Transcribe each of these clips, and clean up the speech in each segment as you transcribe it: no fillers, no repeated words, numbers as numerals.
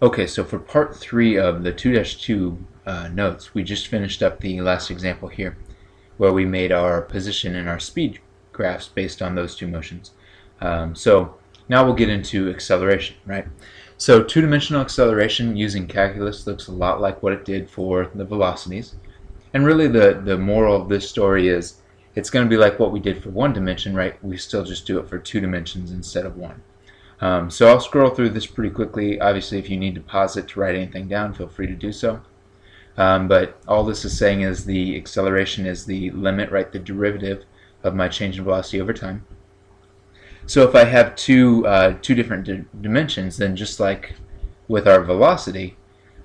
Okay, so for part 3 of the 2-2 notes, we just finished up the last example here, where we made our position and our speed graphs based on those two motions. So now we'll get into acceleration, right? So two-dimensional acceleration using calculus looks a lot like what it did for the velocities. And really the moral of this story is it's going to be like what we did for one dimension, right? We still just do it for 2 dimensions instead of 1. So I'll scroll through this pretty quickly. Obviously, if you need to pause it to write anything down, feel free to do so. But all this is saying is the acceleration is the limit, right, the derivative of my change in velocity over time. So if I have two different dimensions, then just like with our velocity,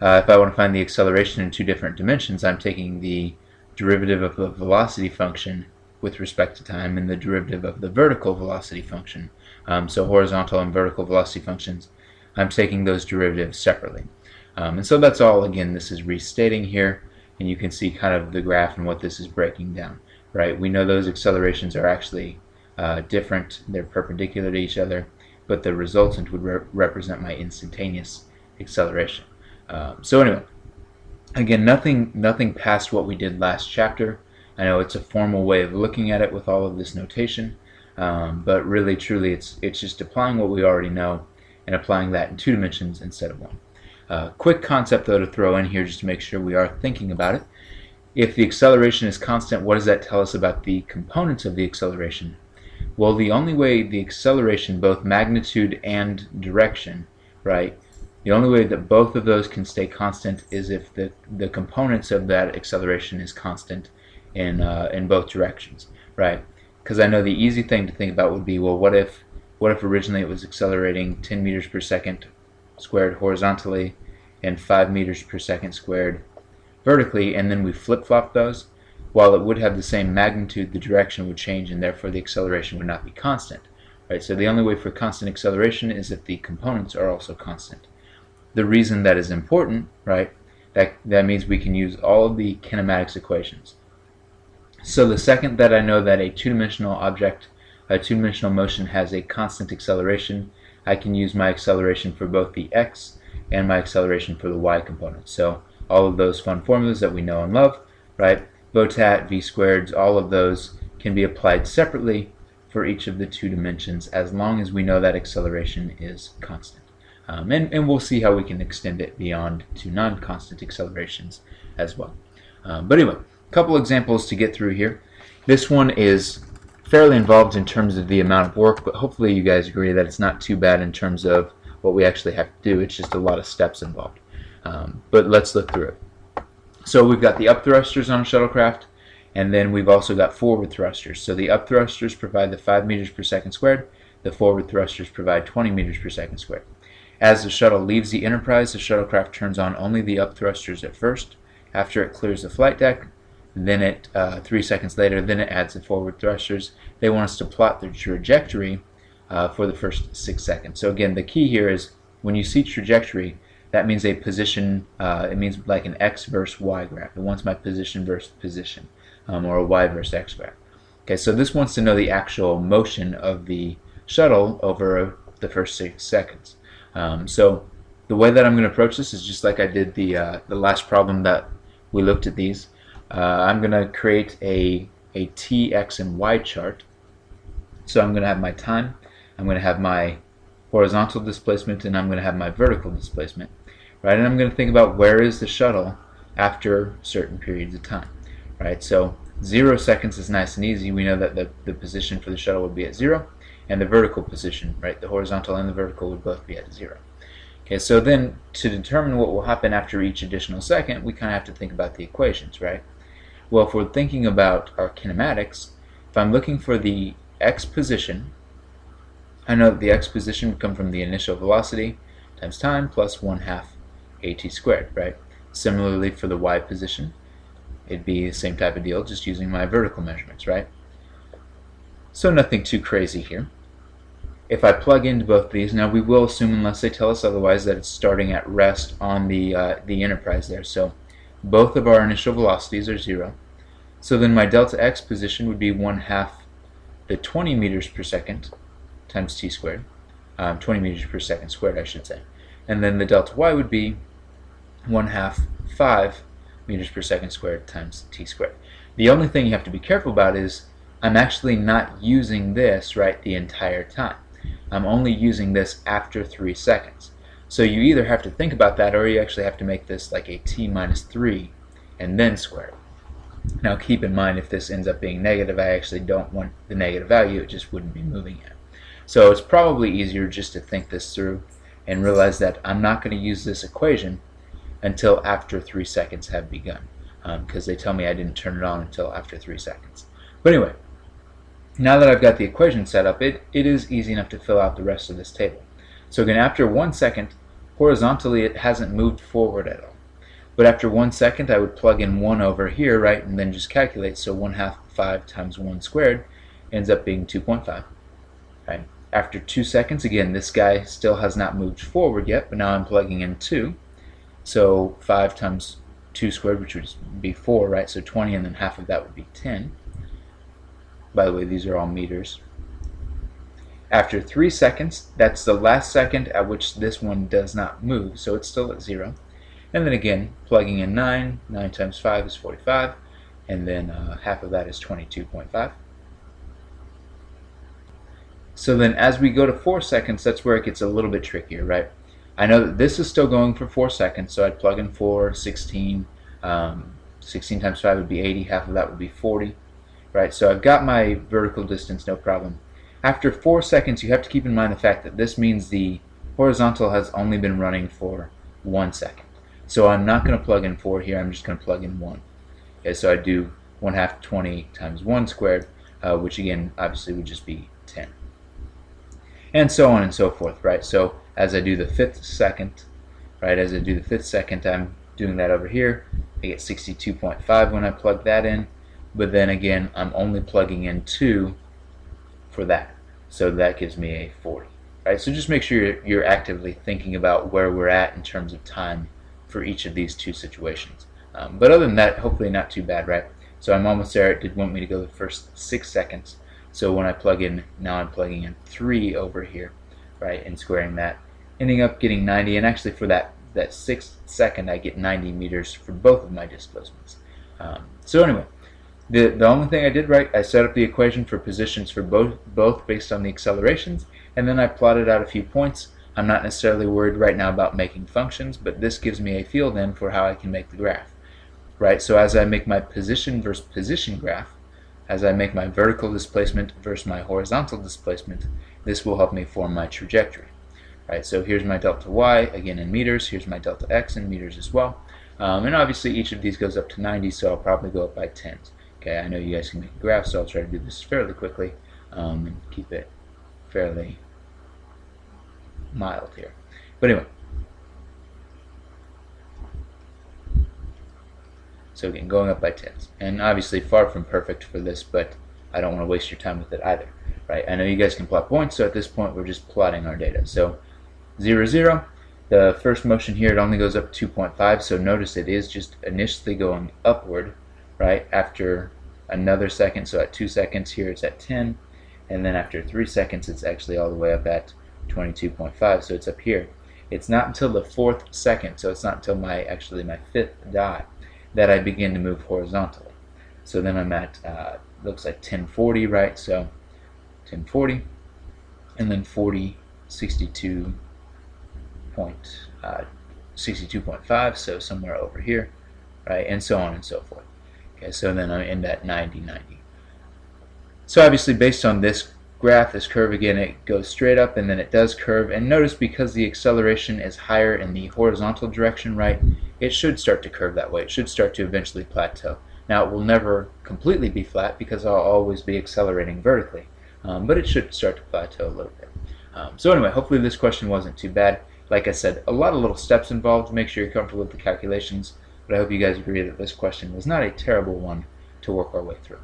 if I want to find the acceleration in 2 different dimensions, I'm taking the derivative of the velocity function with respect to time and the derivative of the vertical velocity function. So horizontal and vertical velocity functions, I'm taking those derivatives separately. And so that's all, again, this is restating here, and you can see kind of the graph and what this is breaking down, right? We know those accelerations are actually different, they're perpendicular to each other, but the resultant would represent my instantaneous acceleration. So anyway, again, nothing past what we did last chapter. I know it's a formal way of looking at it with all of this notation, but really, truly, it's just applying what we already know and applying that in 2 dimensions instead of 1. Quick concept, though, to throw in here just to make sure we are thinking about it. If the acceleration is constant, what does that tell us about the components of the acceleration? Well, the only way the acceleration, both magnitude and direction, right, the only way that both of those can stay constant is if the components of that acceleration is constant in both directions, right? Because I know the easy thing to think about would be, well, what if originally it was accelerating 10 meters per second squared horizontally and 5 meters per second squared vertically, and then we flip-flop those? While it would have the same magnitude, the direction would change, and therefore the acceleration would not be constant, right? So the only way for constant acceleration is if the components are also constant. The reason that is important, right, that means we can use all of the kinematics equations. So the second that I know that a two-dimensional object, a two-dimensional motion has a constant acceleration, I can use my acceleration for both the x and my acceleration for the y component. So all of those fun formulas that we know and love, right, VOTAT, v squareds, all of those can be applied separately for each of the 2 dimensions as long as we know that acceleration is constant. And we'll see how we can extend it beyond to non-constant accelerations as well. But anyway, a couple examples to get through here. This one is fairly involved in terms of the amount of work, but hopefully you guys agree that it's not too bad in terms of what we actually have to do. It's just a lot of steps involved. But let's look through it. So we've got the up thrusters on a shuttlecraft, and then we've also got forward thrusters. So the up thrusters provide the 5 meters per second squared. The forward thrusters provide 20 meters per second squared. As the shuttle leaves the Enterprise, the shuttlecraft turns on only the up thrusters at first. After it clears the flight deck, then 3 seconds later, then it adds the forward thrusters. They want us to plot the trajectory for the first 6 seconds. So again, the key here is when you see trajectory, that means a position, it means like an x versus y graph. It wants my position versus position, or a y versus x graph. Okay, so this wants to know the actual motion of the shuttle over the first 6 seconds. So the way that I'm going to approach this is just like I did the last problem that we looked at these. I'm going to create a t, x, and y chart. So I'm going to have my time, I'm going to have my horizontal displacement, and I'm going to have my vertical displacement, right? And I'm going to think about where is the shuttle after certain periods of time, right? So 0 seconds is nice and easy. We know that the position for the shuttle would be at 0, and the vertical position, right, the horizontal and the vertical would both be at 0. Okay, so then to determine what will happen after each additional second, we kind of have to think about the equations, right? Well, if we're thinking about our kinematics, if I'm looking for the x position, I know that the x position would come from the initial velocity times time plus 1/2 at squared, right? Similarly for the y position, it'd be the same type of deal, just using my vertical measurements, right? So nothing too crazy here. If I plug into both these, now we will assume, unless they tell us otherwise, that it's starting at rest on the Enterprise there. So both of our initial velocities are 0. So then my delta x position would be 1/2 the 20 meters per second times t squared, 20 meters per second squared, I should say. and then the delta y would be 1/2 5 meters per second squared times t squared. The only thing you have to be careful about is I'm actually not using this right the entire time. I'm only using this after 3 seconds. So you either have to think about that, or you actually have to make this like a t minus 3 and then square it. Now keep in mind, if this ends up being negative, I actually don't want the negative value, it just wouldn't be moving yet. So it's probably easier just to think this through and realize that I'm not going to use this equation until after 3 seconds have begun, because they tell me I didn't turn it on until after 3 seconds. But anyway, now that I've got the equation set up, it is easy enough to fill out the rest of this table. So again, after 1 second, horizontally it hasn't moved forward at all. But after 1 second, I would plug in 1 over here, right, and then just calculate. So 1/2 5 times 1 squared ends up being 2.5. Right? After 2 seconds, again, this guy still has not moved forward yet, but now I'm plugging in 2. So 5 times 2 squared, which would be 4, right? So 20, and then half of that would be 10. By the way, these are all meters. After 3 seconds, that's the last second at which this one does not move, so it's still at 0. And then again, plugging in 9. 9 times 5 is 45, and then half of that is 22.5. So then as we go to 4 seconds, that's where it gets a little bit trickier, right? I know that this is still going for 4 seconds, so I'd plug in 4, 16. 16 times 5 would be 80, half of that would be 40. Right, so I've got my vertical distance, no problem. After 4 seconds, you have to keep in mind the fact that this means the horizontal has only been running for 1 second. So I'm not going to plug in 4 here, I'm just going to plug in 1. Okay, so I do 1/2 20 times 1 squared, which again, obviously would just be 10. And so on and so forth, right? So as I do the 5th second, right, I'm doing that over here. I get 62.5 when I plug that in. But then again, I'm only plugging in 2 for that. So that gives me a 40. Right? So just make sure you're actively thinking about where we're at in terms of time for each of these two situations. But other than that, hopefully not too bad, right? So I'm almost there. It did want me to go the first 6 seconds. So when I plug in, now I'm plugging in 3 over here, right, and squaring that, ending up getting 90. And actually for that 6th second, I get 90 meters for both of my displacements. So anyway, the only thing I did right, I set up the equation for positions for both based on the accelerations, and then I plotted out a few points. I'm not necessarily worried right now about making functions, but this gives me a feel then for how I can make the graph. Right, so as I make my position versus position graph, as I make my vertical displacement versus my horizontal displacement, this will help me form my trajectory. Right, so here's my delta y, again in meters, here's my delta x in meters as well. And obviously each of these goes up to 90, so I'll probably go up by 10s. Okay, I know you guys can make a graph, so I'll try to do this fairly quickly and keep it fairly mild here. But anyway, so again, going up by 10s. And obviously far from perfect for this, but I don't want to waste your time with it either. Right? I know you guys can plot points, so at this point we're just plotting our data. So 0, 0. The first motion here, it only goes up 2.5, so notice it is just initially going upward, right, after another second. So at 2 seconds here it's at 10, and then after 3 seconds it's actually all the way up at 22.5, so it's up here. It's not until the 4th second, so it's not until my 5th die, that I begin to move horizontally. So then I'm at looks like 1040, right? So 1040, and then 40, 62.5, so somewhere over here, right? And so on and so forth. Okay, so then I end at 90, 90. So obviously based on this graph, this curve again, it goes straight up and then it does curve. And notice because the acceleration is higher in the horizontal direction, right, it should start to curve that way. It should start to eventually plateau. Now it will never completely be flat because I'll always be accelerating vertically, but it should start to plateau a little bit. So anyway, hopefully this question wasn't too bad. Like I said, a lot of little steps involved. Make sure you're comfortable with the calculations, but I hope you guys agree that this question was not a terrible one to work our way through.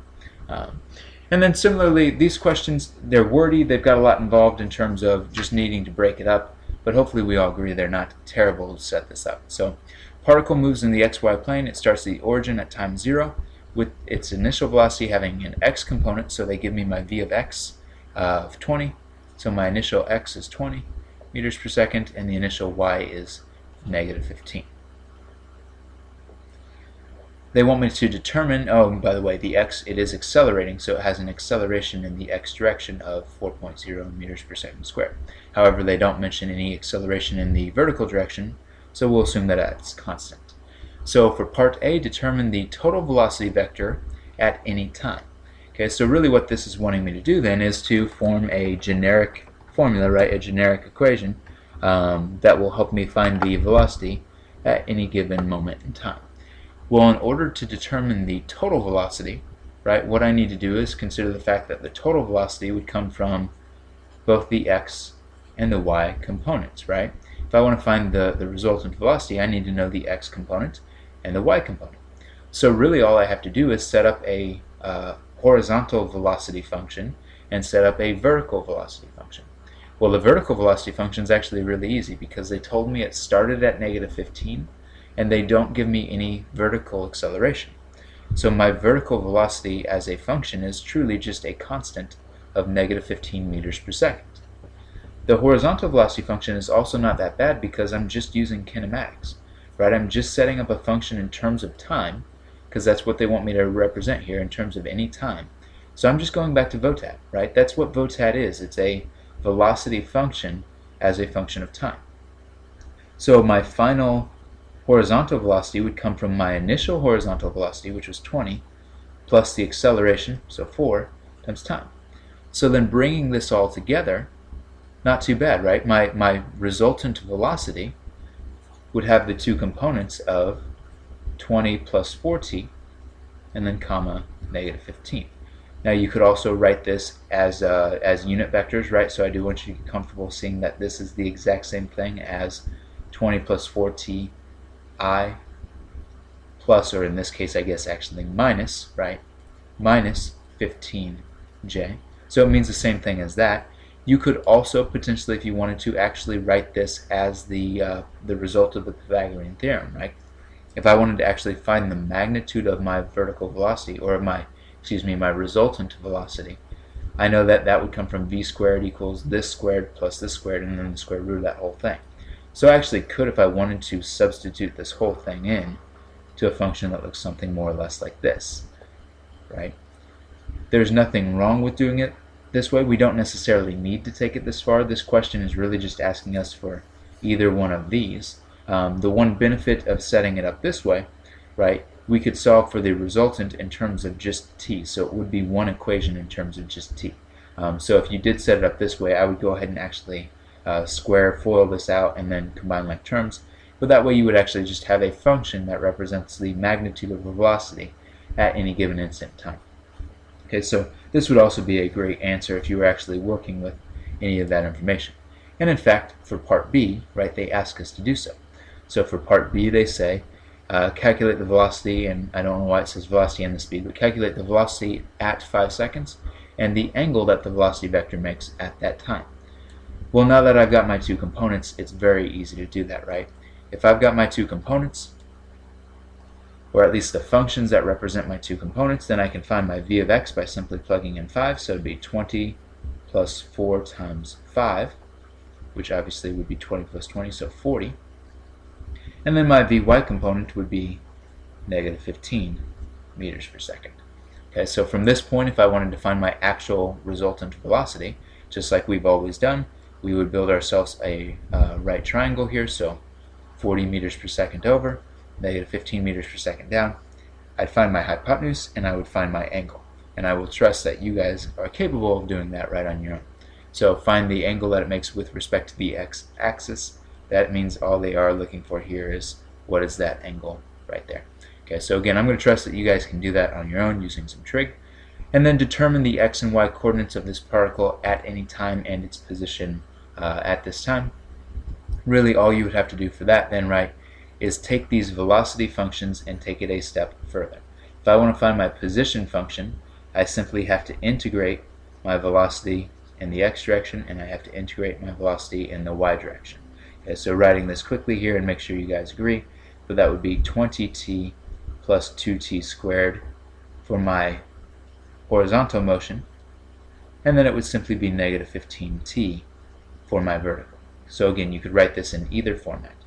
And then similarly, these questions, they're wordy, they've got a lot involved in terms of just needing to break it up, but hopefully we all agree they're not terrible to set this up. So particle moves in the xy plane. It starts at the origin at time 0 with its initial velocity having an x component, so they give me my v of x of 20. So my initial x is 20, meters per second, and the initial y is negative 15. They want me to determine, oh, by the way, the x, it is accelerating, so it has an acceleration in the x direction of 4.0 meters per second squared. However, they don't mention any acceleration in the vertical direction, so we'll assume that it's constant. So for part A, determine the total velocity vector at any time. Okay, so really what this is wanting me to do then is to form a generic formula, right, a generic equation that will help me find the velocity at any given moment in time. Well, in order to determine the total velocity, right, what I need to do is consider the fact that the total velocity would come from both the x and the y components, right? If I want to find the resultant velocity, I need to know the x component and the y component. So really all I have to do is set up a horizontal velocity function and set up a vertical velocity function. Well, the vertical velocity function is actually really easy because they told me it started at negative 15 and they don't give me any vertical acceleration. So my vertical velocity as a function is truly just a constant of negative 15 meters per second. The horizontal velocity function is also not that bad because I'm just using kinematics, right? I'm just setting up a function in terms of time because that's what they want me to represent here in terms of any time. So I'm just going back to VOTAT, right? That's what VOTAT is. It's a velocity function as a function of time. So my final horizontal velocity would come from my initial horizontal velocity, which was 20, plus the acceleration, so 4, times time. So then bringing this all together, not too bad, right? My resultant velocity would have the two components of 20 plus 4t, and then comma, negative 15. Now you could also write this as unit vectors, right? So I do want you to get comfortable seeing that this is the exact same thing as 20 plus 4t I plus, or in this case I guess actually minus, right, minus 15j. So it means the same thing as that. You could also potentially, if you wanted to, actually write this as the result of the Pythagorean theorem, right? If I wanted to actually find the magnitude of my vertical velocity, or my resultant velocity, I know that that would come from v squared equals this squared plus this squared, and then the square root of that whole thing. So I actually could, if I wanted to, substitute this whole thing in to a function that looks something more or less like this, right? There's nothing wrong with doing it this way. We don't necessarily need to take it this far. This question is really just asking us for either one of these. The one benefit of setting it up this way, right, we could solve for the resultant in terms of just t, so it would be one equation in terms of just t. So if you did set it up this way, I would go ahead and actually FOIL this out and then combine like terms, but that way you would actually just have a function that represents the magnitude of the velocity at any given instant time. Okay, so this would also be a great answer if you were actually working with any of that information. And in fact, for part B, right, they ask us to do so. So for part B, they say, calculate the velocity, and I don't know why it says velocity and the speed, but calculate the velocity at 5 seconds and the angle that the velocity vector makes at that time. Well, now that I've got my two components, it's very easy to do that, right? If I've got my two components, or at least the functions that represent my two components, then I can find my v of x by simply plugging in 5, so it would be 20 plus 4 times 5, which obviously would be 20 plus 20, so 40. And then my vy component would be negative 15 meters per second. Okay, so from this point, if I wanted to find my actual resultant velocity, just like we've always done, we would build ourselves a right triangle here, so 40 meters per second over, negative 15 meters per second down. I'd find my hypotenuse and I would find my angle. And I will trust that you guys are capable of doing that right on your own. So find the angle that it makes with respect to the x-axis. That means all they are looking for here is what is that angle right there. Okay, so again, I'm going to trust that you guys can do that on your own using some trig. And then determine the x and y coordinates of this particle at any time and its position at this time. Really all you would have to do for that then, right, is take these velocity functions and take it a step further. If I want to find my position function, I simply have to integrate my velocity in the x direction and I have to integrate my velocity in the y direction. Okay, so writing this quickly here and make sure you guys agree, but that would be 20t plus 2t squared for my horizontal motion, and then it would simply be negative 15t for my vertical. So again, you could write this in either format.